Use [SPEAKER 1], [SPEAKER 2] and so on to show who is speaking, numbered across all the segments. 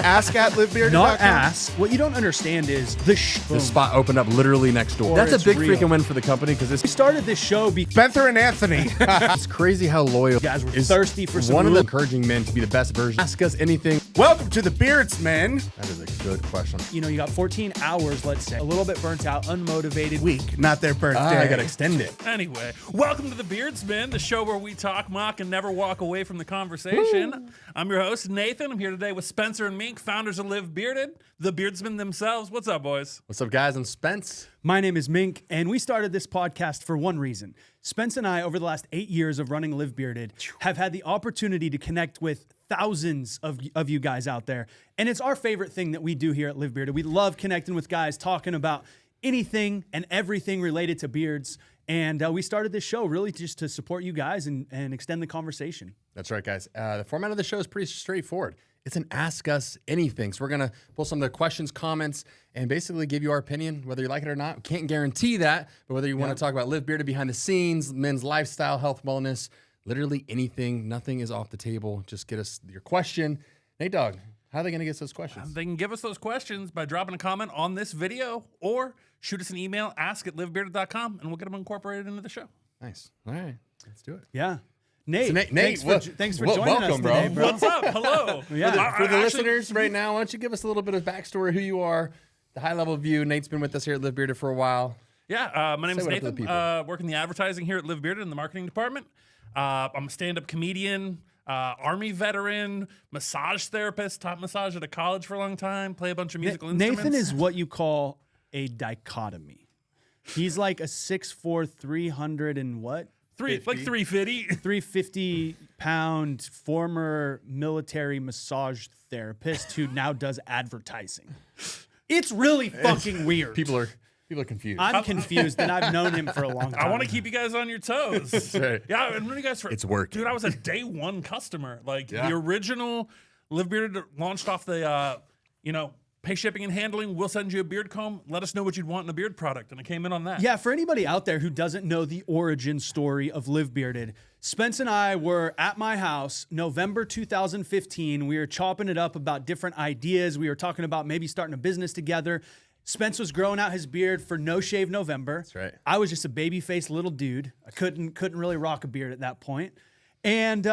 [SPEAKER 1] ask@livebearded.com?
[SPEAKER 2] Not ask. What you don't understand is
[SPEAKER 3] The spot opened up literally next door. That's a
[SPEAKER 2] it's
[SPEAKER 3] big
[SPEAKER 2] real.
[SPEAKER 3] freaking win for the company because
[SPEAKER 2] We
[SPEAKER 3] it's
[SPEAKER 2] started this show because
[SPEAKER 1] Spencer and Anthony.
[SPEAKER 3] it's crazy how loyal
[SPEAKER 2] you guys were
[SPEAKER 3] is
[SPEAKER 2] thirsty for some
[SPEAKER 3] one of the
[SPEAKER 2] rule-
[SPEAKER 3] encouraging men to be the best version. Ask us anything.
[SPEAKER 1] Welcome to the Beardsmen.
[SPEAKER 3] That is a good question.
[SPEAKER 2] You know, you got 14 hours, let's say, a little bit burnt out, unmotivated.
[SPEAKER 1] Week, not their birthday.
[SPEAKER 3] I gotta extend it.
[SPEAKER 4] Anyway, welcome to the Beardsmen, the show where we talk, mock, and never walk away from the conversation.
[SPEAKER 2] Woo.
[SPEAKER 4] I'm your host, Nathan. I'm here today with Spencer and Mink, founders of Live Bearded, the Beardsmen themselves. What's up, boys?
[SPEAKER 3] What's up, guys? I'm Spence.
[SPEAKER 2] My name is Mink, and we started this podcast for one reason. Spence and I, over the last 8 years of running Live Bearded, have had the opportunity to connect with thousands of you guys out there. And it's our favorite thing that we do here at Live Bearded. We love connecting with guys, talking about anything and everything related to beards. And we started this show really just to support you guys and extend the conversation.
[SPEAKER 3] That's right, guys. The format of the show is pretty straightforward. It's an Ask Us Anything. So we're going to pull some of the questions, comments, and basically give you our opinion, whether you like it or not. We can't guarantee that, but whether you want to talk about Live Bearded behind the scenes, men's lifestyle, health, wellness, literally anything, nothing is off the table. Just get us your question. Nate Dogg, how are they going to get us those questions?
[SPEAKER 4] They can give us those questions by dropping a comment on this video or shoot us an email, ask@livebearded.com, and we'll get them incorporated into the show.
[SPEAKER 3] Nice. All right. Let's do it.
[SPEAKER 2] Yeah. Nate,
[SPEAKER 3] So Nate,
[SPEAKER 2] thanks for joining
[SPEAKER 3] welcome,
[SPEAKER 2] us
[SPEAKER 3] bro.
[SPEAKER 2] today, bro.
[SPEAKER 4] What's up? Hello.
[SPEAKER 2] Yeah.
[SPEAKER 3] For the
[SPEAKER 4] Actually,
[SPEAKER 3] listeners right now, why don't you give us a little bit of backstory, who you are, the high-level view. Nate's been with us here at Live Bearded for a while.
[SPEAKER 4] Yeah, my name
[SPEAKER 3] Say
[SPEAKER 4] is
[SPEAKER 3] what up to the
[SPEAKER 4] Nathan.
[SPEAKER 3] people.
[SPEAKER 4] Work in the advertising here at Live Bearded in the marketing department. I'm a stand-up comedian, Army veteran, massage therapist, taught massage at a college for a long time, play a bunch of musical instruments.
[SPEAKER 2] Nathan is what you call a dichotomy. He's like a 6'4", 300 and what?
[SPEAKER 4] 350.
[SPEAKER 2] 350-pound former military massage therapist who now does advertising. It's really fucking weird.
[SPEAKER 3] People are confused.
[SPEAKER 2] I'm confused, and I've known him for a long time.
[SPEAKER 4] I want to keep you guys on your toes.
[SPEAKER 3] right.
[SPEAKER 4] Yeah, I've known you guys for
[SPEAKER 3] It's working.
[SPEAKER 4] Dude, I was a day one customer. Like
[SPEAKER 3] Yeah.
[SPEAKER 4] the original Live Bearded launched off the pay shipping and handling. We'll send you a beard comb. Let us know what you'd want in a beard product. And I came in on that.
[SPEAKER 2] Yeah, for anybody out there who doesn't know the origin story of Live Bearded, Spence and I were at my house November 2015. We were chopping it up about different ideas. We were talking about maybe starting a business together. Spence was growing out his beard for No Shave November.
[SPEAKER 3] That's right.
[SPEAKER 2] I was just a baby-faced little dude. I couldn't really rock a beard at that point. And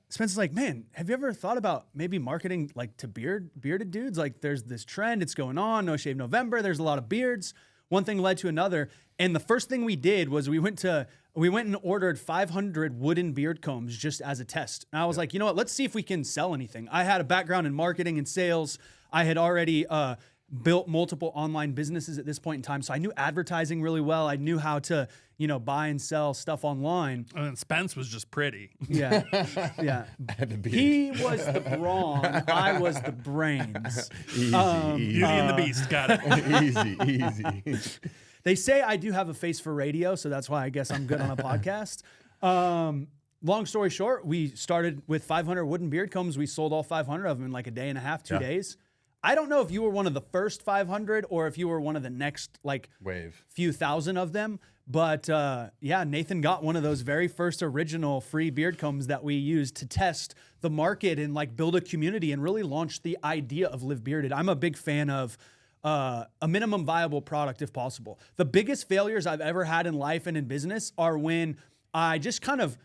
[SPEAKER 2] Spence is like, man, have you ever thought about maybe marketing like to bearded dudes? Like there's this trend, it's going on, No Shave November, there's a lot of beards. One thing led to another. And the first thing we did was we went and ordered 500 wooden beard combs just as a test. And I was like, you know what, let's see if we can sell anything. I had a background in marketing and sales. I had already built multiple online businesses at this point in time. So I knew advertising really well. I knew how to, buy and sell stuff online.
[SPEAKER 4] And then Spence was just pretty.
[SPEAKER 2] Yeah. Yeah.
[SPEAKER 3] Had to be.
[SPEAKER 2] He was the brawn. I was the brains.
[SPEAKER 3] Easy,
[SPEAKER 4] Beauty and the Beast. Got it.
[SPEAKER 3] easy.
[SPEAKER 2] They say I do have a face for radio, so that's why I guess I'm good on a podcast. Long story short, we started with 500 wooden beard combs. We sold all 500 of them in like a day and a half, 2 days. I don't know if you were one of the first 500 or if you were one of the next
[SPEAKER 3] Wave.
[SPEAKER 2] few thousand of them. But Nathan got one of those very first original free beard combs that we used to test the market and build a community and really launch the idea of Live Bearded. I'm a big fan of a minimum viable product if possible. The biggest failures I've ever had in life and in business are when I just kind of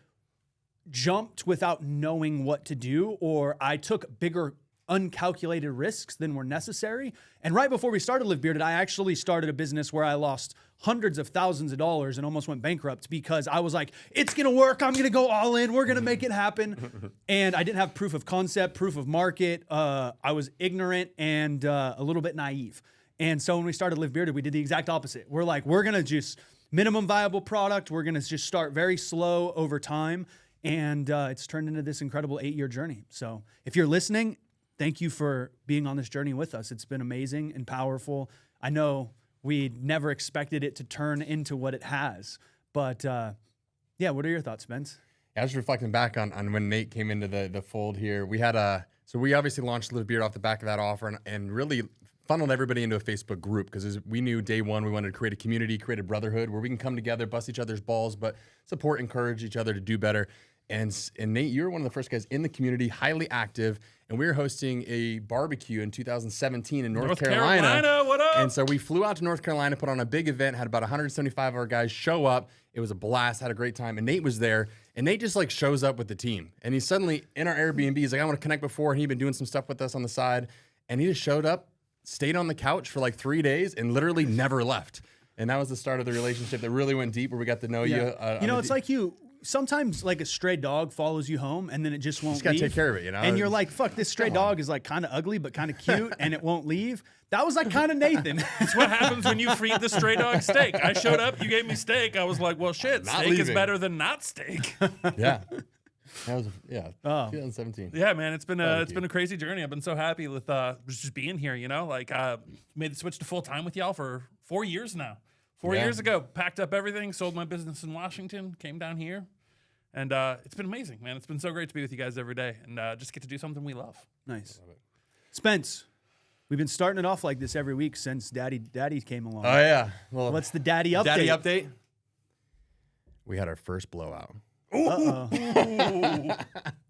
[SPEAKER 2] jumped without knowing what to do, or I took bigger uncalculated risks than were necessary. And right before we started Live Bearded, I actually started a business where I lost hundreds of thousands of dollars and almost went bankrupt because I was like, it's going to work. I'm going to go all in. We're going to make it happen. And I didn't have proof of concept, proof of market. I was ignorant and a little bit naive. And so when we started Live Bearded, we did the exact opposite. We're like, we're going to just minimum viable product. We're going to just start very slow over time. And it's turned into this incredible 8-year journey. So if you're listening, thank you for being on this journey with us. It's been amazing and powerful. I know we never expected it to turn into what it has. But what are your thoughts, Spence?
[SPEAKER 3] I was reflecting back on when Nate came into the fold here. We had we obviously launched Live Beard off the back of that offer and really funneled everybody into a Facebook group because we knew day one we wanted to create a community, create a brotherhood where we can come together, bust each other's balls, but support, encourage each other to do better. And Nate, you were one of the first guys in the community, highly active, and we were hosting a barbecue in 2017 in North Carolina.
[SPEAKER 4] What up?
[SPEAKER 3] And so we flew out to North Carolina, put on a big event, had about 175 of our guys show up. It was a blast, had a great time, and Nate was there. And Nate just like shows up with the team, and he's suddenly in our Airbnb. He's like, I want to connect before, and he'd been doing some stuff with us on the side, and he just showed up, stayed on the couch for like 3 days, and literally never left. And that was the start of the relationship that really went deep, where we got to know you.
[SPEAKER 2] It's like sometimes like a stray dog follows you home and then it just won't
[SPEAKER 3] just gotta
[SPEAKER 2] leave.
[SPEAKER 3] take care of it, you know?
[SPEAKER 2] And you're like, fuck, this stray dog is like kind of ugly but kind of cute and it won't leave. That was like kind of Nathan.
[SPEAKER 4] That's what happens when you feed the stray dog steak. I showed up, you gave me steak. I was like, well, shit,
[SPEAKER 3] Not
[SPEAKER 4] steak is
[SPEAKER 3] leaving.
[SPEAKER 4] better than not steak.
[SPEAKER 3] Yeah. That was 2017.
[SPEAKER 4] Yeah, man, it's been a crazy journey. I've been so happy with just being here. You know, like made the switch to full time with y'all for 4 years now. 4 years ago, packed up everything, sold my business in Washington, came down here, and it's been amazing, man. It's been so great to be with you guys every day and just get to do something we love.
[SPEAKER 2] Nice. Spence, we've been starting it off like this every week since Daddy came along.
[SPEAKER 3] Oh, yeah. Well,
[SPEAKER 2] What's the Daddy update?
[SPEAKER 3] Daddy update? We had our first blowout.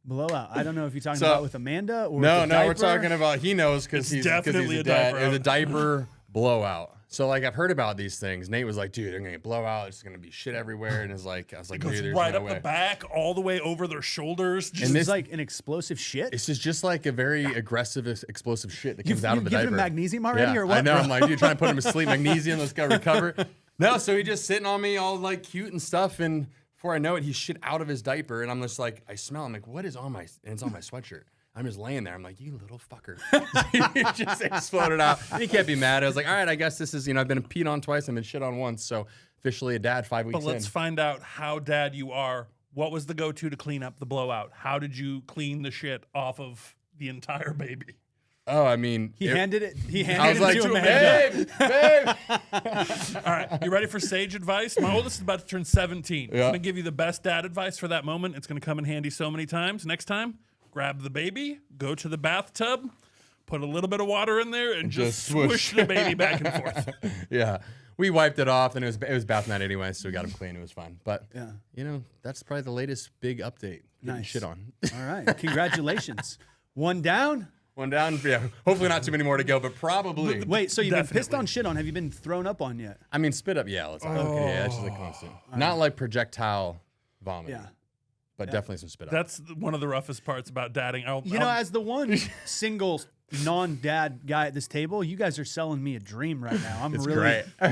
[SPEAKER 2] Blowout. I don't know if you're talking about with Amanda or
[SPEAKER 3] No,
[SPEAKER 2] with the
[SPEAKER 3] we're
[SPEAKER 2] diaper.
[SPEAKER 3] talking about, he knows because he's
[SPEAKER 4] definitely
[SPEAKER 3] a
[SPEAKER 4] a
[SPEAKER 3] dad.
[SPEAKER 4] diaper.
[SPEAKER 3] It was a diaper blowout. So like I've heard about these things. Nate was like, dude, they're gonna get blowout. It's gonna be shit everywhere. And I was like,
[SPEAKER 4] It goes
[SPEAKER 3] dude, there's
[SPEAKER 4] right
[SPEAKER 3] no
[SPEAKER 4] up
[SPEAKER 3] way.
[SPEAKER 4] the back, all the way over their shoulders. Just
[SPEAKER 3] And
[SPEAKER 2] It's
[SPEAKER 3] this-
[SPEAKER 2] like an explosive shit.
[SPEAKER 3] This is just like a very aggressive, explosive shit that comes out of the
[SPEAKER 2] given
[SPEAKER 3] diaper.
[SPEAKER 2] him magnesium already or what?
[SPEAKER 3] I know.
[SPEAKER 2] bro?
[SPEAKER 3] I'm like, dude, trying to put him to sleep. Magnesium. Let's go recover. No, so he just sitting on me, all like cute and stuff. And before I know it, he's shit out of his diaper. And I'm just like, I smell. I'm like, what is on my? And it's on my sweatshirt. I'm just laying there. I'm like, you little fucker. He just exploded out. And he can't be mad. I was like, all right, I guess this is, I've been peed on twice. I've been shit on once. So officially a dad 5 weeks
[SPEAKER 4] But let's
[SPEAKER 3] in.
[SPEAKER 4] find out how dad you are. What was the go-to to clean up the blowout? How did you clean the shit off of the entire baby?
[SPEAKER 3] Oh, I mean.
[SPEAKER 2] He handed it. He
[SPEAKER 3] I
[SPEAKER 2] handed
[SPEAKER 3] was
[SPEAKER 2] it
[SPEAKER 3] like,
[SPEAKER 2] to Amanda.
[SPEAKER 3] babe.
[SPEAKER 4] All right, you ready for sage advice? My oldest is about to turn 17. I'm
[SPEAKER 3] Yeah.
[SPEAKER 4] going to give you the best dad advice for that moment. It's going to come in handy so many times. Next time, grab the baby, go to the bathtub, put a little bit of water in there, and just swoosh the baby back and forth.
[SPEAKER 3] Yeah. We wiped it off, and it was bath night anyway, so we got him clean. It was fine. But,
[SPEAKER 2] Yeah.
[SPEAKER 3] that's probably the latest big update. Getting
[SPEAKER 2] Nice.
[SPEAKER 3] shit on.
[SPEAKER 2] All right. Congratulations. One down.
[SPEAKER 3] One down. Yeah. Hopefully not too many more to go, but probably.
[SPEAKER 2] Wait, so you've been pissed
[SPEAKER 4] Definitely.
[SPEAKER 2] on shit on. Have you been thrown up on yet?
[SPEAKER 3] I mean, spit up. Yeah. Let's. Okay. Yeah. That's just a constant. Not like projectile vomit.
[SPEAKER 2] Yeah.
[SPEAKER 3] But definitely some spit up.
[SPEAKER 4] That's one of the roughest parts about dadding.
[SPEAKER 2] As the one single non-dad guy at this table, you guys are selling me a dream right now. I'm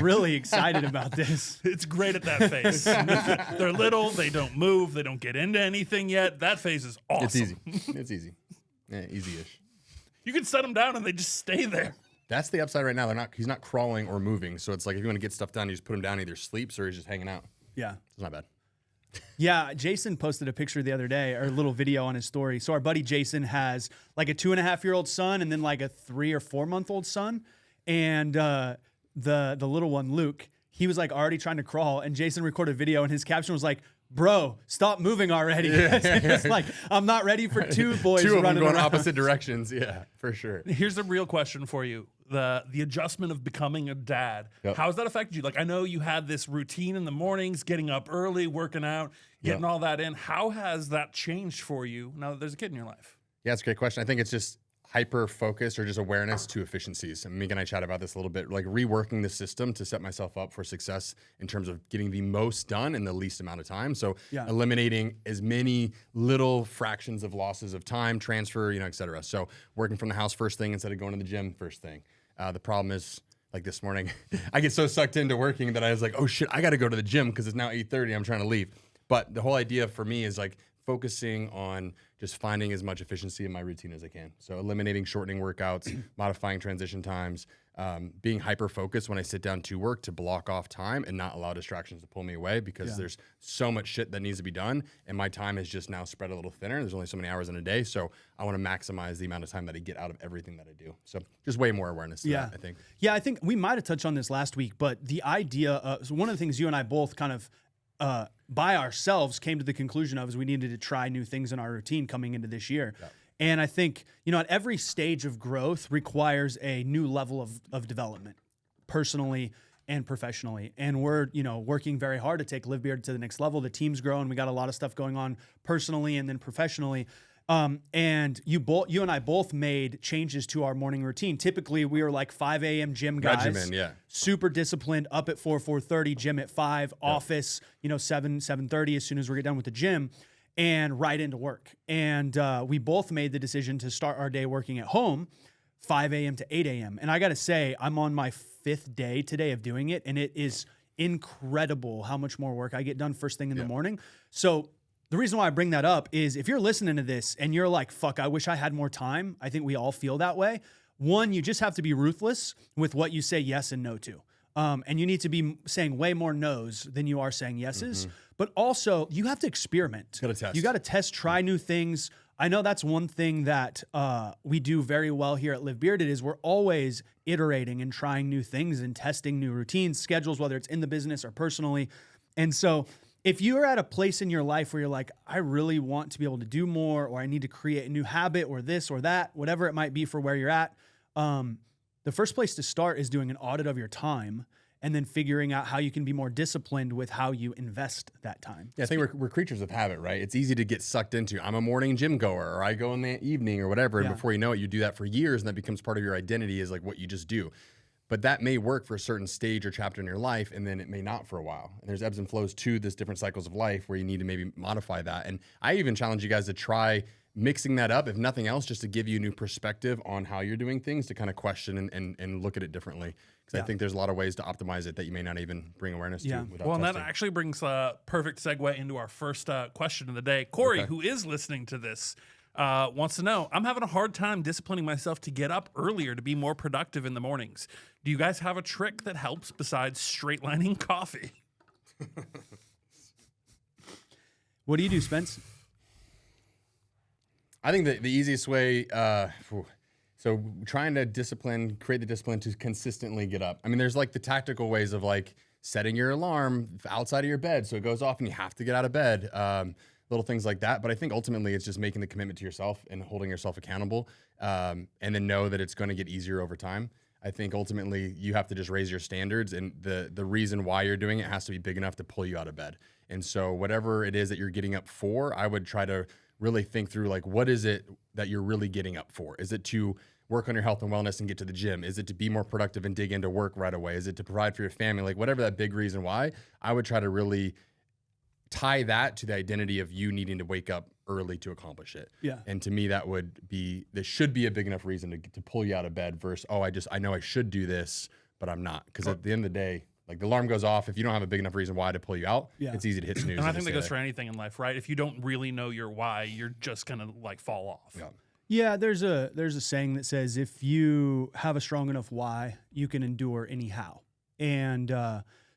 [SPEAKER 2] really excited about this.
[SPEAKER 4] it's great at that phase. They're little, they don't move, they don't get into anything yet. That phase is awesome.
[SPEAKER 3] It's easy. It's easy. Yeah, easy-ish.
[SPEAKER 4] You can set them down and they just stay there.
[SPEAKER 3] That's the upside right now. He's not crawling or moving. So it's like if you want to get stuff done, you just put him down, either sleeps or he's just hanging out.
[SPEAKER 2] Yeah.
[SPEAKER 3] It's not bad.
[SPEAKER 2] Yeah, Jason posted a picture the other day, or a little video on his story. So our buddy Jason has like a 2.5-year-old son and then like a 3 or 4 month old son. And the little one, Luke, he was like already trying to crawl. And Jason recorded a video and his caption was like, bro, stop moving already. It's like, I'm not ready for two boys
[SPEAKER 3] Two of them
[SPEAKER 2] running
[SPEAKER 3] going
[SPEAKER 2] around.
[SPEAKER 3] opposite directions. Yeah, for sure.
[SPEAKER 4] Here's a real question for you. The adjustment of becoming a dad.
[SPEAKER 3] Yep.
[SPEAKER 4] How has that affected you? Like, I know you had this routine in the mornings, getting up early, working out, getting all that in. How has that changed for you now that there's a kid in your life?
[SPEAKER 3] Yeah, that's a great question. I think it's just hyper focus or just awareness to efficiencies. And Megan and I chat about this a little bit, like reworking the system to set myself up for success in terms of getting the most done in the least amount of time. So eliminating as many little fractions of losses of time, transfer, et cetera. So working from the house first thing instead of going to the gym first thing. The problem is, like this morning, I get so sucked into working that I was like, oh shit, I got to go to the gym because it's now 8:30. I'm trying to leave. But the whole idea for me is like focusing on just finding as much efficiency in my routine as I can. So eliminating shortening workouts, modifying transition times, being hyper focused when I sit down to work to block off time and not allow distractions to pull me away because there's so much shit that needs to be done. And my time is just now spread a little thinner. There's only so many hours in a day. So I want to maximize the amount of time that I get out of everything that I do. So just way more awareness to that, I think.
[SPEAKER 2] Yeah, I think we might have touched on this last week, but the idea, so one of the things you and I both kind of by ourselves came to the conclusion of is we needed to try new things in our routine coming into this year. Yeah. And I think, at every stage of growth requires a new level of development personally and professionally. And we're, working very hard to take Live Beard to the next level. The team's growing. We got a lot of stuff going on personally and then professionally. And you and I both made changes to our morning routine. Typically, we were like 5 a.m. gym guys.
[SPEAKER 3] Regimen, yeah.
[SPEAKER 2] Super disciplined, up at 4:30, gym at 5, office, 7:30 as soon as we get done with the gym, and right into work. And we both made the decision to start our day working at home, 5 a.m. to 8 a.m. And I got to say, I'm on my 5th day today of doing it, and it is incredible how much more work I get done first thing in the morning. So the reason why I bring that up is if you're listening to this and you're like, fuck, I wish I had more time. I think we all feel that way. One, you just have to be ruthless with what you say yes and no to. And you need to be saying way more no's than you are saying yeses. But also, you have to experiment.
[SPEAKER 3] Gotta test.
[SPEAKER 2] You got to test, try new things. I know that's one thing that we do very well here at Live Bearded is we're always iterating and trying new things and testing new routines, schedules, whether it's in the business or personally. And so if you're at a place in your life where you're like, I really want to be able to do more, or I need to create a new habit or this or that, whatever it might be for where you're at, the first place to start is doing an audit of your time and then figuring out how you can be more disciplined with how you invest that time.
[SPEAKER 3] Yeah, I think we're creatures of habit, right? It's easy to get sucked into, I'm a morning gym goer, or I go in the evening or whatever. And before you know it, you do that for years, and that becomes part of your identity is like what you just do. But that may work for a certain stage or chapter in your life, and then it may not for a while. And there's ebbs and flows to this different cycles of life where you need to maybe modify that. And I even challenge you guys to try mixing that up, if nothing else, just to give you a new perspective on how you're doing things, to kind of question and look at it differently. Because I think there's a lot of ways to optimize it that you may not even bring awareness to.
[SPEAKER 4] Well, and that actually brings a perfect segue into our first question of the day. Corey, who is listening to this, wants to know, I'm having a hard time disciplining myself to get up earlier to be more productive in the mornings. Do you guys have a trick that helps besides straight lining coffee?
[SPEAKER 2] What do you do, Spence?
[SPEAKER 3] I think the easiest way, so trying to create the discipline to consistently get up. I mean, there's like the tactical ways of like setting your alarm outside of your bed so it goes off and you have to get out of bed. Little things like that. But I think ultimately it's just making the commitment to yourself and holding yourself accountable, and then know that it's going to get easier over time. I think ultimately you have to just raise your standards, and the reason why you're doing it has to be big enough to pull you out of bed. And so whatever it is that you're getting up for, I would try to really think through, like, what is it that you're really getting up for? Is it to work on your health and wellness and get to the gym? Is it to be more productive and dig into work right away? Is it to provide for your family? Like, whatever that big reason why, I would try to really tie that to the identity of you needing to wake up early to accomplish it.
[SPEAKER 2] Yeah.
[SPEAKER 3] And to me, that should be a big enough reason to pull you out of bed versus, I know I should do this, but I'm not. Because at the end of the day, like, the alarm goes off. If you don't have a big enough reason why to pull you out, it's easy to hit snooze.
[SPEAKER 4] And I think that goes for anything in life, right? If you don't really know your why, you're just going to like fall off.
[SPEAKER 3] Yeah.
[SPEAKER 2] Yeah, there's a saying that says if you have a strong enough why, you can endure anyhow. And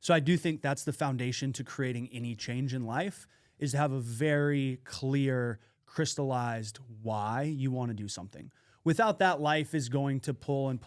[SPEAKER 2] so I do think that's the foundation to creating any change in life, is to have a very clear, crystallized why you want to do something. Without that, life is going to pull and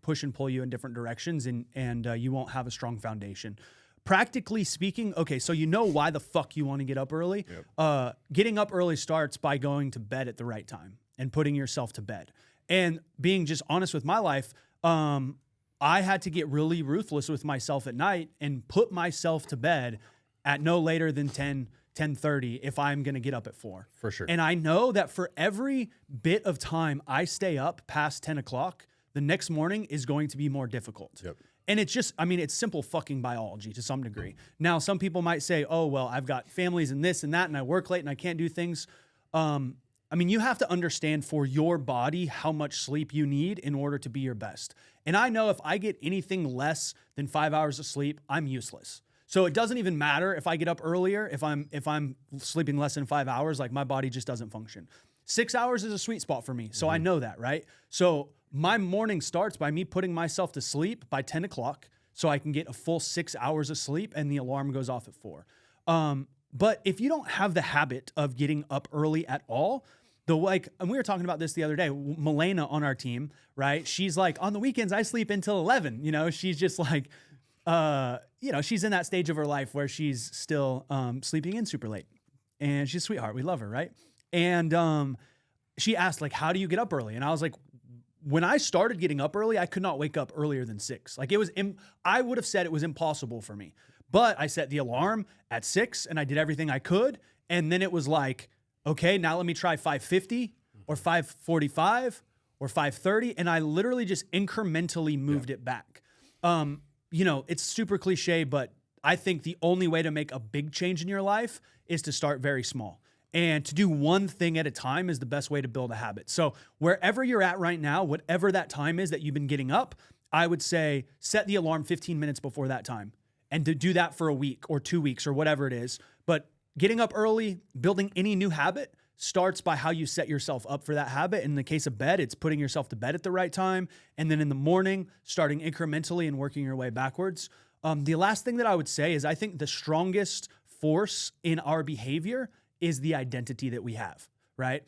[SPEAKER 2] push and pull you in different directions, and you won't have a strong foundation. Practically speaking, okay, so you know why the fuck you want to get up early. Yep. Getting up early starts by going to bed at the right time and putting yourself to bed. And being just honest with my life, I had to get really ruthless with myself at night and put myself to bed at no later than 10:30 if I'm going to get up at 4.
[SPEAKER 3] For sure.
[SPEAKER 2] And I know that for every bit of time I stay up past 10 o'clock, the next morning is going to be more difficult. Yep. And it's just, it's simple fucking biology to some degree. Now, some people might say, oh, well, I've got families and this and that, and I work late and I can't do things. You have to understand for your body how much sleep you need in order to be your best. And I know if I get anything less than 5 hours of sleep, I'm useless. So it doesn't even matter if I get up earlier, if I'm sleeping less than 5 hours, like, my body just doesn't function. 6 hours is a sweet spot for me. So I know that, right? So my morning starts by me putting myself to sleep by 10 o'clock so I can get a full 6 hours of sleep, and the alarm goes off at 4. But if you don't have the habit of getting up early at all, and we were talking about this the other day, Milena on our team, right? She's like, on the weekends, I sleep until 11. She's just like, she's in that stage of her life where she's still sleeping in super late. And she's a sweetheart. We love her, right? And she asked, like, how do you get up early? And I was like, when I started getting up early, I could not wake up earlier than 6. Like it was, I would have said it was impossible for me. But I set the alarm at 6 and I did everything I could. And then it was like, okay, now let me try 5:50 or 5:45 or 5:30. And I literally just incrementally moved it back. You know, it's super cliche, but I think the only way to make a big change in your life is to start very small. And to do one thing at a time is the best way to build a habit. So wherever you're at right now, whatever that time is that you've been getting up, I would say set the alarm 15 minutes before that time and to do that for a week or 2 weeks or whatever it is. But getting up early, building any new habit starts by how you set yourself up for that habit. In the case of bed, it's putting yourself to bed at the right time. And then in the morning, starting incrementally and working your way backwards. The last thing that I would say is I think the strongest force in our behavior is the identity that we have, right?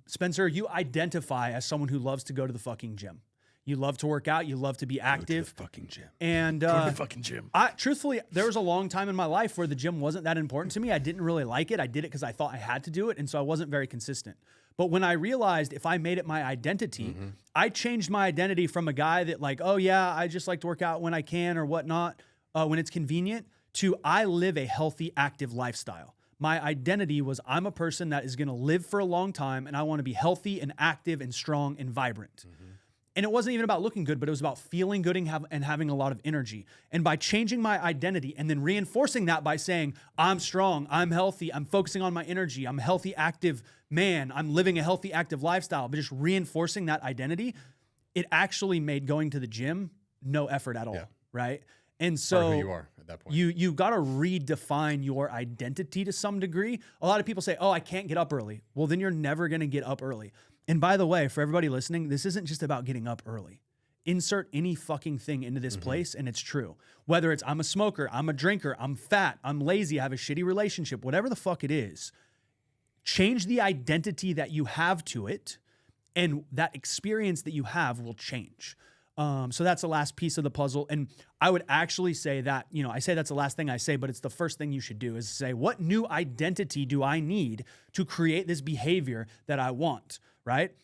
[SPEAKER 2] Spencer, you identify as someone who loves to go to the fucking gym. You love to work out. You love to be active.
[SPEAKER 3] Go to the fucking gym.
[SPEAKER 2] And
[SPEAKER 4] Go to the fucking gym.
[SPEAKER 2] truthfully, there was a long time in my life where the gym wasn't that important to me. I didn't really like it. I did it because I thought I had to do it, and so I wasn't very consistent. But when I realized if I made it my identity, I changed my identity from a guy that like, oh yeah, I just like to work out when I can or whatnot, when it's convenient, to I live a healthy, active lifestyle. My identity was I'm a person that is going to live for a long time and I want to be healthy and active and strong and vibrant. And it wasn't even about looking good, but it was about feeling good and having a lot of energy. And by changing my identity and then reinforcing that by saying, I'm strong, I'm healthy, I'm focusing on my energy, I'm a healthy, active man, I'm living a healthy, active lifestyle, but just reinforcing that identity, it actually made going to the gym no effort at all, right? And so
[SPEAKER 3] Part of who you are at that point.
[SPEAKER 2] you got to redefine your identity to some degree. A lot of people say, oh, I can't get up early. Well, then you're never going to get up early. And by the way, for everybody listening, this isn't just about getting up early. Insert any fucking thing into this place and it's true. Whether it's I'm a smoker, I'm a drinker, I'm fat, I'm lazy, I have a shitty relationship, whatever the fuck it is, change the identity that you have to it and that experience that you have will change. So that's the last piece of the puzzle. And I would actually say that, you know, I say that's the last thing I say, but it's the first thing you should do is say, what new identity do I need to create this behavior that I want, right?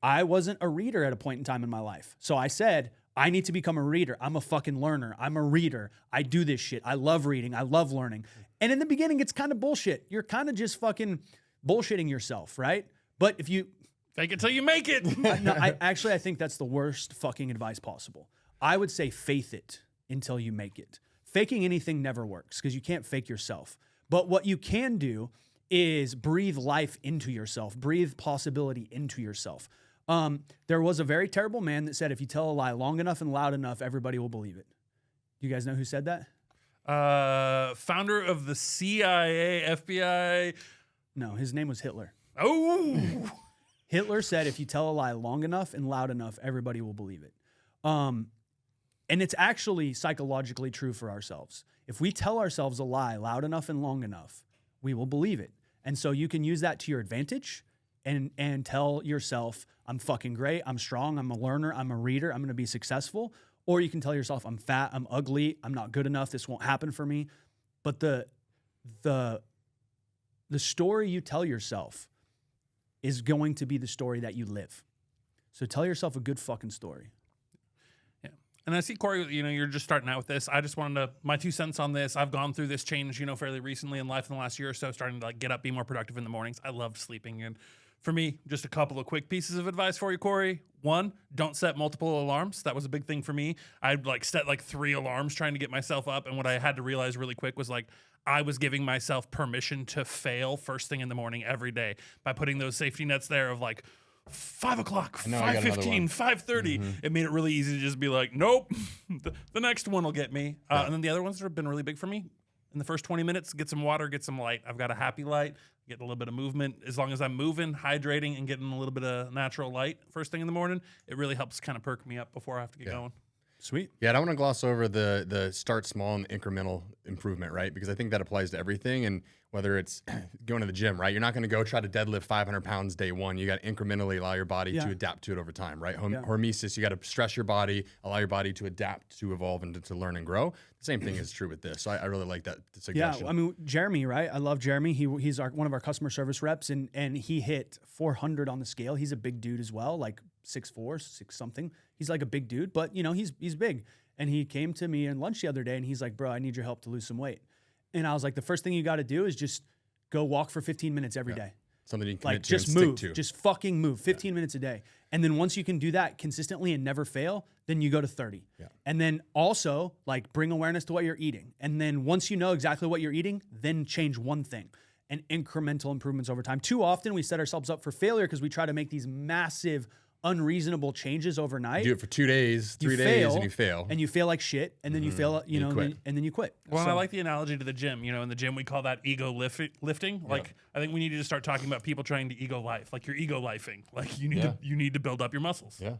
[SPEAKER 2] I wasn't a reader at a point in time in my life. So I said, I need to become a reader. I'm a fucking learner. I'm a reader. I do this shit. I love reading. I love learning. And in the beginning, it's kind of bullshit. You're kind of just fucking bullshitting yourself, right? But if you...
[SPEAKER 4] Fake it till you make it.
[SPEAKER 2] I think that's the worst fucking advice possible. I would say faith it until you make it. Faking anything never works because you can't fake yourself. But what you can do is breathe life into yourself, breathe possibility into yourself. There was a very terrible man that said, if you tell a lie long enough and loud enough, everybody will believe it. You guys know who said that?
[SPEAKER 4] Founder of the CIA, FBI.
[SPEAKER 2] No, his name was Hitler.
[SPEAKER 4] Oh.
[SPEAKER 2] Hitler said, if you tell a lie long enough and loud enough, everybody will believe it. And it's actually psychologically true for ourselves. If we tell ourselves a lie loud enough and long enough, we will believe it. And so you can use that to your advantage and tell yourself, I'm fucking great, I'm strong, I'm a learner, I'm a reader, I'm going to be successful. Or you can tell yourself, I'm fat, I'm ugly, I'm not good enough, this won't happen for me. But the story you tell yourself is going to be the story that you live. So tell yourself a good fucking story.
[SPEAKER 4] Yeah. And I see, Corey, you know, you're just starting out with this. I just wanted to, my 2 cents on this. I've gone through this change, you know, fairly recently in life in the last year or so, starting to like get up, be more productive in the mornings. I loved sleeping. And for me, just a couple of quick pieces of advice for you, Corey. 1, don't set multiple alarms. That was a big thing for me. I'd like set like 3 alarms trying to get myself up. And what I had to realize really quick was like, I was giving myself permission to fail first thing in the morning every day by putting those safety nets there of like 5 o'clock, 5:15, 5:30. It made it really easy to just be like, nope, the next one will get me. And then the other ones that have been really big for me. In the first 20 minutes, get some water, get some light. I've got a happy light, getting a little bit of movement. As long as I'm moving, hydrating, and getting a little bit of natural light first thing in the morning, it really helps kind of perk me up before I have to get going.
[SPEAKER 2] Sweet.
[SPEAKER 3] Yeah, I don't want to gloss over the start small and incremental improvement, right? Because I think that applies to everything. And whether it's going to the gym, right? You're not going to go try to deadlift 500 pounds day one. You got to incrementally allow your body to adapt to it over time, right? Hormesis, you got to stress your body, allow your body to adapt, to evolve, and to learn and grow. The same thing is true with this. So I really like that suggestion.
[SPEAKER 2] Yeah, I mean, Jeremy, right? I love Jeremy. He's one of our customer service reps, and he hit 400 on the scale. He's a big dude as well, like 6'4", 6 something. He's like a big dude, but you know, he's big. And he came to me in lunch the other day and he's like, bro, I need your help to lose some weight. And I was like, the first thing you got to do is just go walk for 15 minutes every day.
[SPEAKER 3] Something you can
[SPEAKER 2] Like
[SPEAKER 3] commit to
[SPEAKER 2] just
[SPEAKER 3] and
[SPEAKER 2] move,
[SPEAKER 3] stick to.
[SPEAKER 2] just fucking move 15 minutes a day. And then once you can do that consistently and never fail, then you go to 30.
[SPEAKER 3] Yeah.
[SPEAKER 2] And then also like bring awareness to what you're eating. And then once you know exactly what you're eating, then change one thing and incremental improvements over time. Too often we set ourselves up for failure because we try to make these massive, unreasonable changes overnight.
[SPEAKER 3] You do it for 2 days,
[SPEAKER 2] You
[SPEAKER 3] 3 days,
[SPEAKER 2] fail,
[SPEAKER 3] and you fail.
[SPEAKER 2] And you fail like shit. And then you fail, you know,
[SPEAKER 3] quit.
[SPEAKER 2] and then you quit.
[SPEAKER 4] Well,
[SPEAKER 2] So-
[SPEAKER 4] I like the analogy to the gym. You know, in the gym, we call that ego lifting. Like, I think we need to just start talking about people trying to ego life. Like, you're ego lifing. Like, you need to build up your muscles.
[SPEAKER 3] Yeah.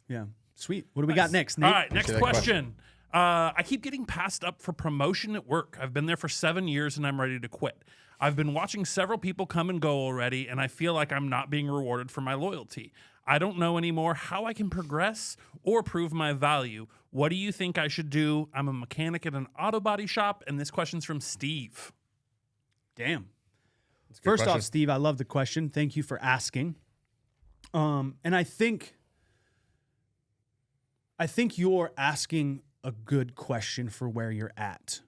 [SPEAKER 2] Yeah. Sweet. What do we got next, Nate?
[SPEAKER 4] All right, next
[SPEAKER 3] that
[SPEAKER 4] question. I keep getting passed up for promotion at work. I've been there for 7 years and I'm ready to quit. I've been watching several people come and go already, and I feel like I'm not being rewarded for my loyalty. I don't know anymore how I can progress or prove my value. What do you think I should do? I'm a mechanic at an auto body shop, and this question's from Steve.
[SPEAKER 2] Damn.
[SPEAKER 3] That's a good
[SPEAKER 2] First
[SPEAKER 3] question.
[SPEAKER 2] off, Steve, I love the question. Thank you for asking. And I think you're asking a good question for where you're at.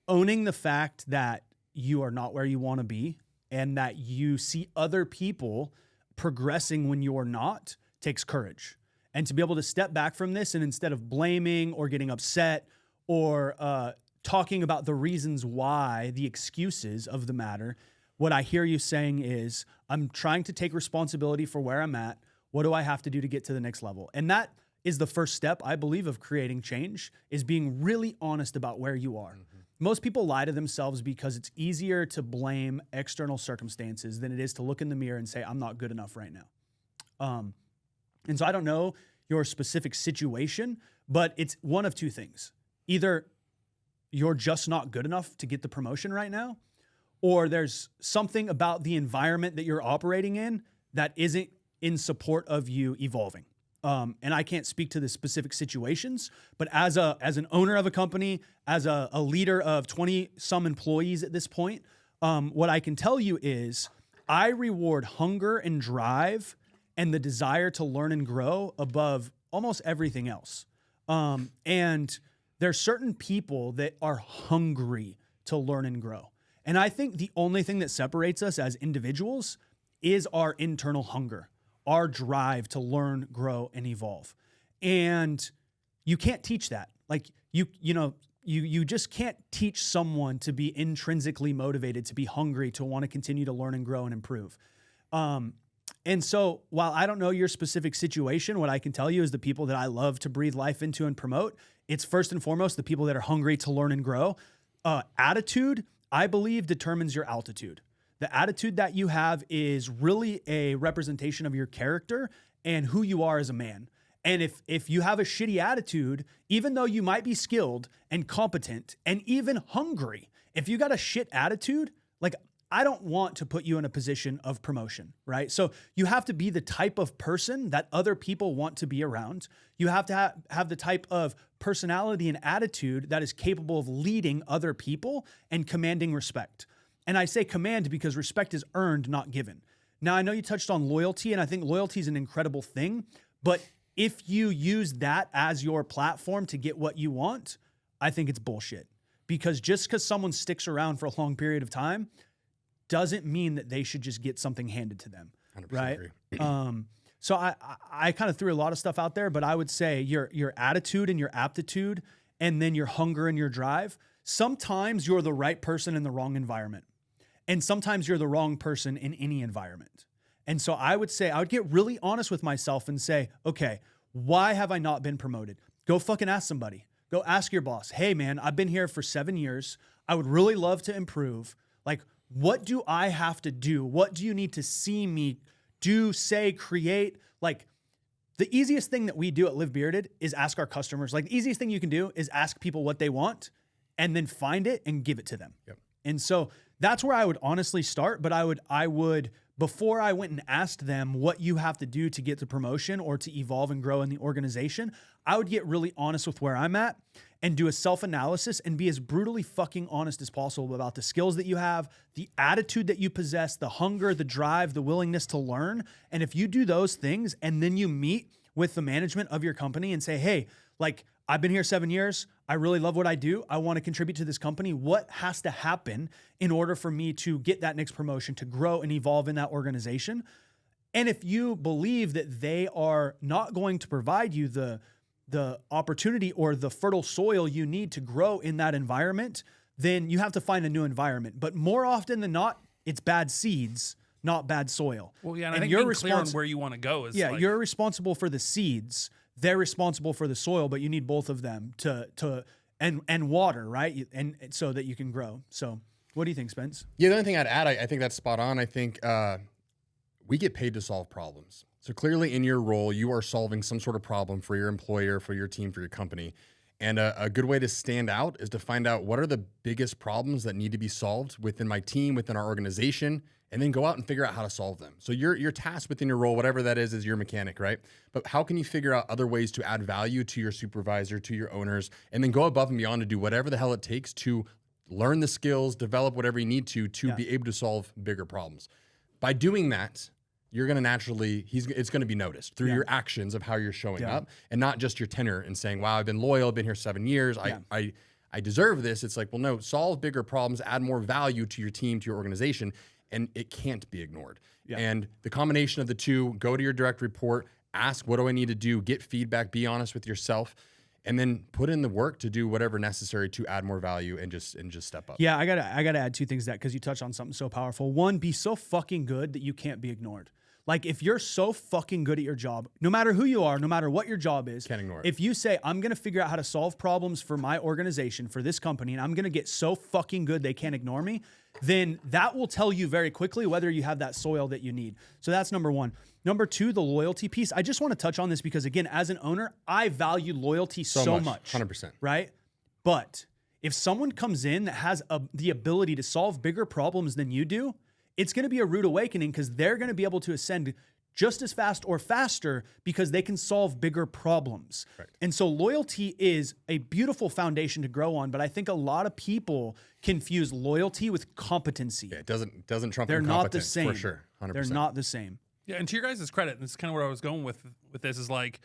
[SPEAKER 2] Owning the fact that you are not where you want to be and that you see other people progressing when you're not takes courage. And to be able to step back from this and instead of blaming or getting upset or talking about the reasons why, the excuses of the matter, what I hear you saying is, I'm trying to take responsibility for where I'm at. What do I have to do to get to the next level? And that is the first step, I believe, of creating change, is being really honest about where you are. Most people lie to themselves because it's easier to blame external circumstances than it is to look in the mirror and say, I'm not good enough right now. And so I don't know your specific situation, but it's one of two things. Either you're just not good enough to get the promotion right now, or there's something about the environment that you're operating in that isn't in support of you evolving. And I can't speak to the specific situations, but as an owner of a company, as a leader of 20 some employees at this point, what I can tell you is I reward hunger and drive and the desire to learn and grow above almost everything else. And there's certain people that are hungry to learn and grow. And I think the only thing that separates us as individuals is our internal hunger, our drive to learn, grow, and evolve. And you can't teach that. Like you just can't teach someone to be intrinsically motivated, to be hungry, to want to continue to learn and grow and improve. And so while I don't know your specific situation, what I can tell you is the people that I love to breathe life into and promote, it's first and foremost the people that are hungry to learn and grow. Attitude, I believe, determines your altitude. The attitude that you have is really a representation of your character and who you are as a man. And if you have a shitty attitude, even though you might be skilled and competent and even hungry, if you got a shit attitude, like I don't want to put you in a position of promotion, right? So you have to be the type of person that other people want to be around. You have to have the type of personality and attitude that is capable of leading other people and commanding respect. And I say command because respect is earned, not given. Now, I know you touched on loyalty, and I think loyalty is an incredible thing, but if you use that as your platform to get what you want, I think it's bullshit. Because just because someone sticks around for a long period of time doesn't mean that they should just get something handed to them,
[SPEAKER 3] 100%
[SPEAKER 2] right?
[SPEAKER 3] agree.
[SPEAKER 2] So I kind of threw a lot of stuff out there, but I would say your attitude and your aptitude, and then your hunger and your drive. Sometimes you're the right person in the wrong environment, and sometimes you're the wrong person in any environment. And so I would say I would get really honest with myself and say, okay, why have I not been promoted? Go fucking ask somebody. Go ask your boss. Hey man, I've been here for 7 years. I would really love to improve. Like, what do I have to do? What do you need to see me do, say, create? Like, the easiest thing that we do at Live Bearded is ask our customers. Like, the easiest thing you can do is ask people what they want and then find it and give it to them.
[SPEAKER 3] Yep.
[SPEAKER 2] And so that's where I would honestly start. But I would, before I went and asked them what you have to do to get the promotion or to evolve and grow in the organization, I would get really honest with where I'm at and do a self-analysis and be as brutally fucking honest as possible about the skills that you have, the attitude that you possess, the hunger, the drive, the willingness to learn. And if you do those things and then you meet with the management of your company and say, hey, like, I've been here 7 years. I really love what I do. I want to contribute to this company. What has to happen in order for me to get that next promotion, to grow and evolve in that organization? And if you believe that they are not going to provide you the opportunity or the fertile soil you need to grow in that environment, then you have to find a new environment. But more often than not, it's bad seeds, not bad soil.
[SPEAKER 4] Well, yeah, and I think being clear on where you want to go is
[SPEAKER 2] you're responsible for the seeds. They're responsible for the soil, but you need both of them and water, right? And so that you can grow. So what do you think, Spence?
[SPEAKER 3] Yeah, the only thing I'd add, I think that's spot on. I think we get paid to solve problems. So clearly in your role, you are solving some sort of problem for your employer, for your team, for your company. And a good way to stand out is to find out what are the biggest problems that need to be solved within my team, within our organization, and then go out and figure out how to solve them. So your task within your role, whatever that is your mechanic, right? But how can you figure out other ways to add value to your supervisor, to your owners, and then go above and beyond to do whatever the hell it takes to learn the skills, develop whatever you need to be able to solve bigger problems. By doing that, you're going to naturally, it's going to be noticed through your actions of how you're showing up, and not just your tenure and saying, wow, I've been loyal, I've been here 7 years, I deserve this. It's like, well, no, solve bigger problems, add more value to your team, to your organization, and it can't be ignored. Yeah. And the combination of the two, go to your direct report, ask, what do I need to do? Get feedback, be honest with yourself, and then put in the work to do whatever necessary to add more value and just step up.
[SPEAKER 2] Yeah, I gotta add two things to that because you touched on something so powerful. One, be so fucking good that you can't be ignored. Like, if you're so fucking good at your job, no matter who you are, no matter what your job is,
[SPEAKER 3] can't ignore it.
[SPEAKER 2] If you say, I'm going to figure out how to solve problems for my organization, for this company, and I'm going to get so fucking good they can't ignore me, then that will tell you very quickly whether you have that soil that you need. So that's number one. Number two, the loyalty piece. I just want to touch on this because, again, as an owner, I value loyalty so much.
[SPEAKER 3] 100%.
[SPEAKER 2] Right? But if someone comes in that has the ability to solve bigger problems than you do, it's going to be a rude awakening because they're going to be able to ascend just as fast or faster because they can solve bigger problems. Right. And so loyalty is a beautiful foundation to grow on, but I think a lot of people confuse loyalty with competency.
[SPEAKER 3] Yeah, it doesn't trump
[SPEAKER 2] They're not the same.
[SPEAKER 3] For sure, 100%.
[SPEAKER 2] They're not the same.
[SPEAKER 4] Yeah, and to your guys' credit, and this is kind of where I was going with this, is like,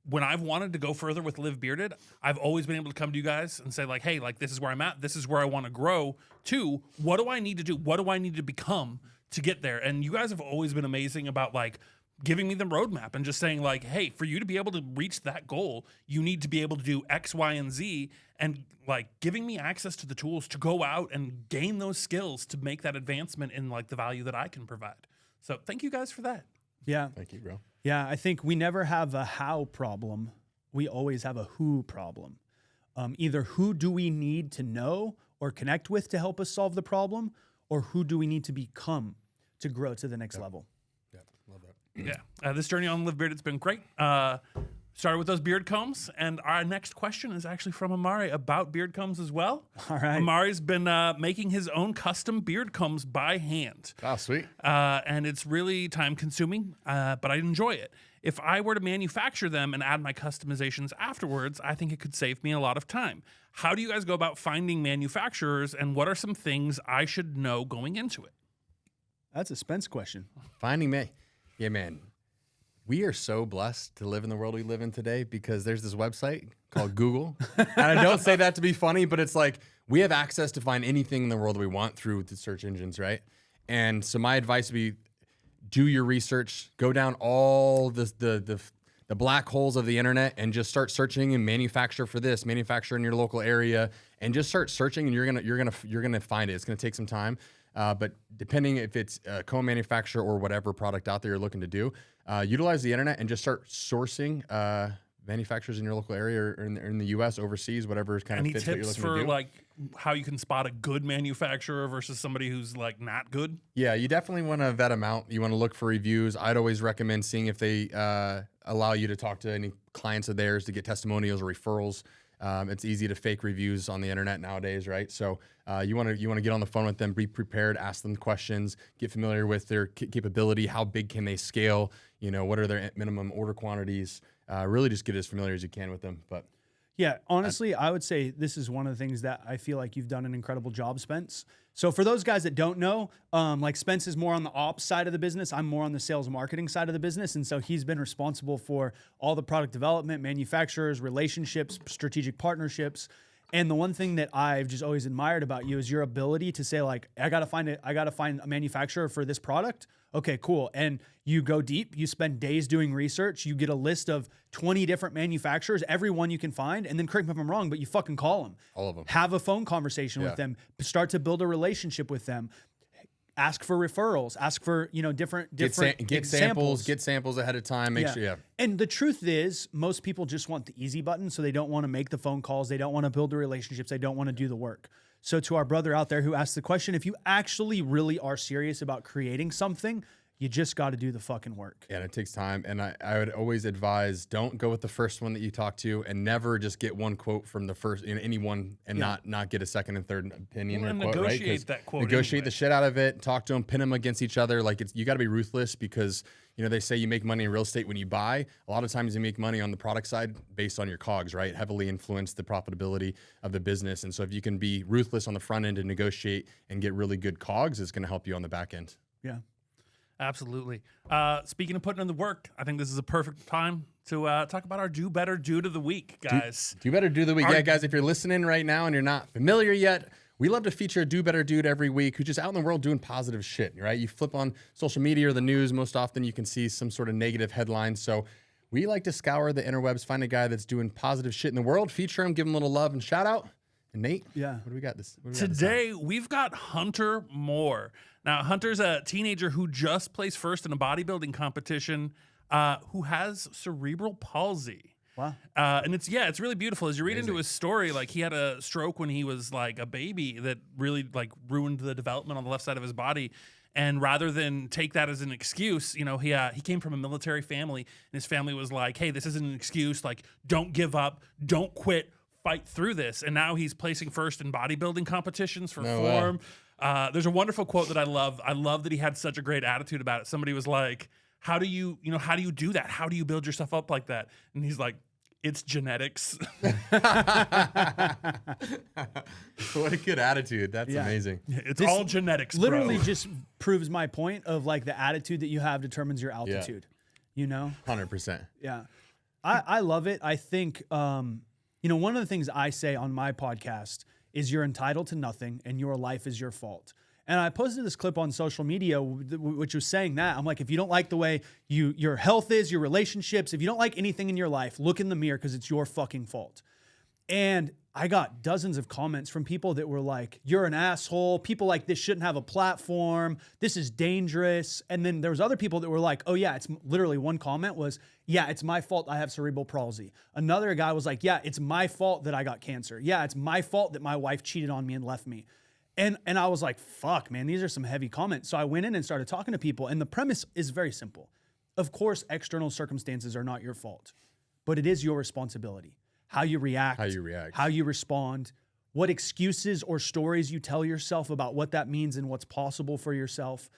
[SPEAKER 4] when I've wanted to go further with Live Bearded, I've always been able to come to you guys and say, like, hey, like, this is where I'm at. This is where I want to grow to. What do I need to do? What do I need to become to get there? And you guys have always been amazing about, like, giving me the roadmap and just saying, like, hey, for you to be able to reach that goal, you need to be able to do X, Y, and Z, and, like, giving me access to the tools to go out and gain those skills to make that advancement in, like, the value that I can provide. So thank you guys for that.
[SPEAKER 2] Yeah.
[SPEAKER 3] Thank you, bro.
[SPEAKER 2] Yeah, I think we never have a how problem. We always have a who problem. Either who do we need to know or connect with to help us solve the problem, or who do we need to become to grow to the next level.
[SPEAKER 3] Yeah, love that.
[SPEAKER 4] Yeah, this journey on Live Bearded has been great. Started with those beard combs, and our next question is actually from Amari about beard combs as well.
[SPEAKER 2] All right.
[SPEAKER 4] Amari's been making his own custom beard combs by hand.
[SPEAKER 3] Oh, sweet.
[SPEAKER 4] And it's really time consuming, but I enjoy it. If I were to manufacture them and add my customizations afterwards, I think it could save me a lot of time. How do you guys go about finding manufacturers, and what are some things I should know going into it?
[SPEAKER 2] That's a Spence question.
[SPEAKER 3] Finding me. Yeah, man. We are so blessed to live in the world we live in today because there's this website called Google. And I don't say that to be funny, but it's like we have access to find anything in the world we want through the search engines, right? And so my advice would be do your research, go down all the black holes of the internet and just start searching and manufacture for this, manufacture in your local area, and just start searching, and you're gonna find it. It's gonna take some time. But depending if it's a co-manufacturer or whatever product out there you're looking to do, utilize the internet and just start sourcing manufacturers in your local area or in the U.S., overseas, whatever kind of fits what you're looking to do.
[SPEAKER 4] Any tips for like how you can spot a good manufacturer versus somebody who's like not good?
[SPEAKER 3] Yeah, you definitely want to vet them out. You want to look for reviews. I'd always recommend seeing if they allow you to talk to any clients of theirs to get testimonials or referrals. It's easy to fake reviews on the internet nowadays, right? So you want to get on the phone with them, be prepared, ask them questions, get familiar with their capability. How big can they scale? You know, what are their minimum order quantities? Really just get as familiar as you can with them. But
[SPEAKER 2] yeah, honestly, I would say this is one of the things that I feel like you've done an incredible job, Spence. So for those guys that don't know, like Spence is more on the ops side of the business. I'm more on the sales and marketing side of the business. And so he's been responsible for all the product development, manufacturers, relationships, strategic partnerships. And the one thing that I've just always admired about you is your ability to say, like, I gotta find a manufacturer for this product. Okay, cool. And you go deep, you spend days doing research, you get a list of 20 different manufacturers, every one you can find, and then correct me if I'm wrong, but you fucking call them.
[SPEAKER 3] All of them.
[SPEAKER 2] Have a phone conversation with them, start to build a relationship with them. Ask for referrals, ask for, different
[SPEAKER 3] get samples ahead of time, make sure.
[SPEAKER 2] And the truth is, most people just want the easy button, so they don't want to make the phone calls, they don't want to build the relationships, they don't want to do the work. So to our brother out there who asked the question, if you actually really are serious about creating something, you just got to do the fucking work.
[SPEAKER 3] Yeah, and it takes time. And I would always advise, don't go with the first one that you talk to, and never just get one quote from the first, anyone, and not get a second and third opinion or quote, right?
[SPEAKER 4] Negotiate that quote.
[SPEAKER 3] Negotiate the shit out of it. Talk to them, pin them against each other. Like you got to be ruthless because they say you make money in real estate when you buy. A lot of times you make money on the product side based on your COGS, right? Heavily influence the profitability of the business. And so if you can be ruthless on the front end and negotiate and get really good COGS, it's going to help you on the back end.
[SPEAKER 2] Yeah.
[SPEAKER 4] Absolutely. Speaking of putting in the work, I think this is a perfect time to talk about our Do Better Dude of the Week, guys.
[SPEAKER 3] Do Better Dude of the Week. Yeah, guys, if you're listening right now and you're not familiar yet, we love to feature a Do Better Dude every week who's just out in the world doing positive shit, right? You flip on social media or the news, most often you can see some sort of negative headlines. So we like to scour the interwebs, find a guy that's doing positive shit in the world, feature him, give him a little love and shout out. And Nate, what do we got this?
[SPEAKER 4] Today, we've got Hunter Moore. Now, Hunter's a teenager who just placed first in a bodybuilding competition who has cerebral palsy.
[SPEAKER 2] Wow.
[SPEAKER 4] And it's really beautiful. As you read into his story, like he had a stroke when he was like a baby that really like ruined the development on the left side of his body. And rather than take that as an excuse, he came from a military family, and his family was like, hey, this isn't an excuse. Like, don't give up. Don't quit. Fight through this. And now he's placing first in bodybuilding competitions for form. There's a wonderful quote that I love. I love that he had such a great attitude about it. Somebody was like, how do you do that? How do you build yourself up like that? And he's like, it's genetics.
[SPEAKER 3] What a good attitude. That's amazing.
[SPEAKER 4] It's all genetics,
[SPEAKER 2] literally
[SPEAKER 4] bro.
[SPEAKER 2] just proves my point of like the attitude that you have determines your altitude,
[SPEAKER 3] 100%.
[SPEAKER 2] Yeah. I love it. I think, one of the things I say on my podcast is you're entitled to nothing and your life is your fault. And I posted this clip on social media, which was saying that. I'm like, if you don't like the way your health is, your relationships, if you don't like anything in your life, look in the mirror because it's your fucking fault. And I got dozens of comments from people that were like, you're an asshole. People like this shouldn't have a platform. This is dangerous. And then there was other people that were like, oh yeah, it's literally one comment was, yeah, it's my fault I have cerebral palsy. Another guy was like, yeah, it's my fault that I got cancer. Yeah, it's my fault that my wife cheated on me and left me. And I was like, fuck, man, these are some heavy comments. So I went in and started talking to people. And the premise is very simple. Of course, external circumstances are not your fault, but it is your responsibility. How you react, how you respond, what excuses or stories you tell yourself about what that means and what's possible for yourself.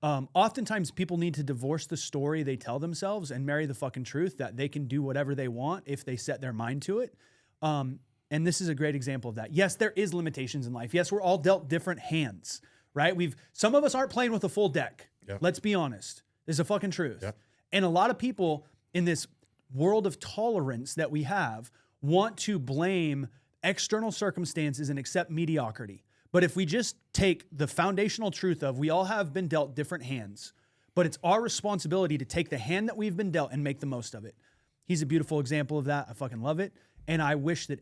[SPEAKER 2] Oftentimes people need to divorce the story they tell themselves and marry the fucking truth that they can do whatever they want if they set their mind to it. And this is a great example of that. Yes, there is limitations in life. Yes, we're all dealt different hands, right? Some of us aren't playing with a full deck. Yep. Let's be honest. This is a fucking truth. Yep. And a lot of people in this world of tolerance that we have want to blame external circumstances and accept mediocrity. But if we just take the foundational truth of we all have been dealt different hands, but it's our responsibility to take the hand that we've been dealt and make the most of it. He's a beautiful example of that. I fucking love it. And I wish that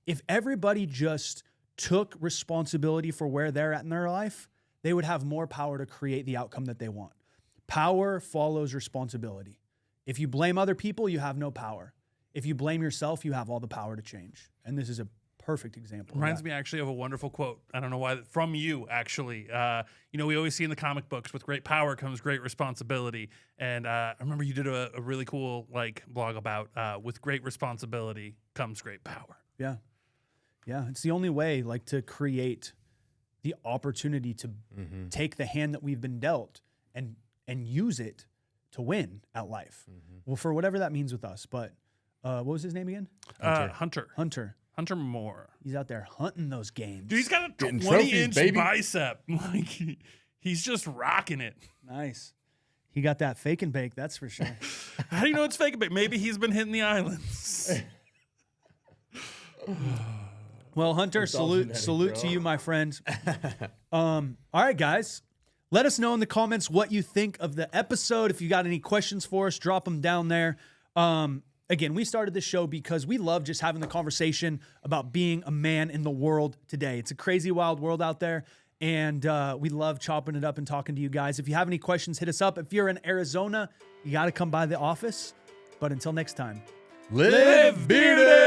[SPEAKER 2] if everybody just took responsibility for where they're at in their life, they would have more power to create the outcome that they want. Power follows responsibility. If you blame other people, you have no power. If you blame yourself, you have all the power to change. And this is a perfect example. of
[SPEAKER 4] Reminds
[SPEAKER 2] that.
[SPEAKER 4] me actually of a wonderful quote. I don't know why, from you actually. We always see in the comic books, with great power comes great responsibility. And I remember you did a really cool blog about with great responsibility comes great power.
[SPEAKER 2] Yeah. Yeah. It's the only way to create the opportunity to take the hand that we've been dealt and use it to win at life. Well, for whatever that means with us. But what was his name again?
[SPEAKER 4] Hunter Moore.
[SPEAKER 2] He's out there hunting those games.
[SPEAKER 4] Dude, he's got a
[SPEAKER 3] Getting
[SPEAKER 4] 20-inch
[SPEAKER 3] trophies, baby.
[SPEAKER 4] bicep. He's just rocking it.
[SPEAKER 2] Nice. He got that fake and bake, that's for sure.
[SPEAKER 4] How do you know it's fake? But maybe he's been hitting the islands.
[SPEAKER 2] Well, Hunter, salute to you, my friend. All right, guys. Let us know in the comments what you think of the episode. If you got any questions for us, drop them down there. Again, we started this show because we love just having the conversation about being a man in the world today. It's a crazy, wild world out there, and we love chopping it up and talking to you guys. If you have any questions, hit us up. If you're in Arizona, you got to come by the office. But until next time,
[SPEAKER 3] Live bearded!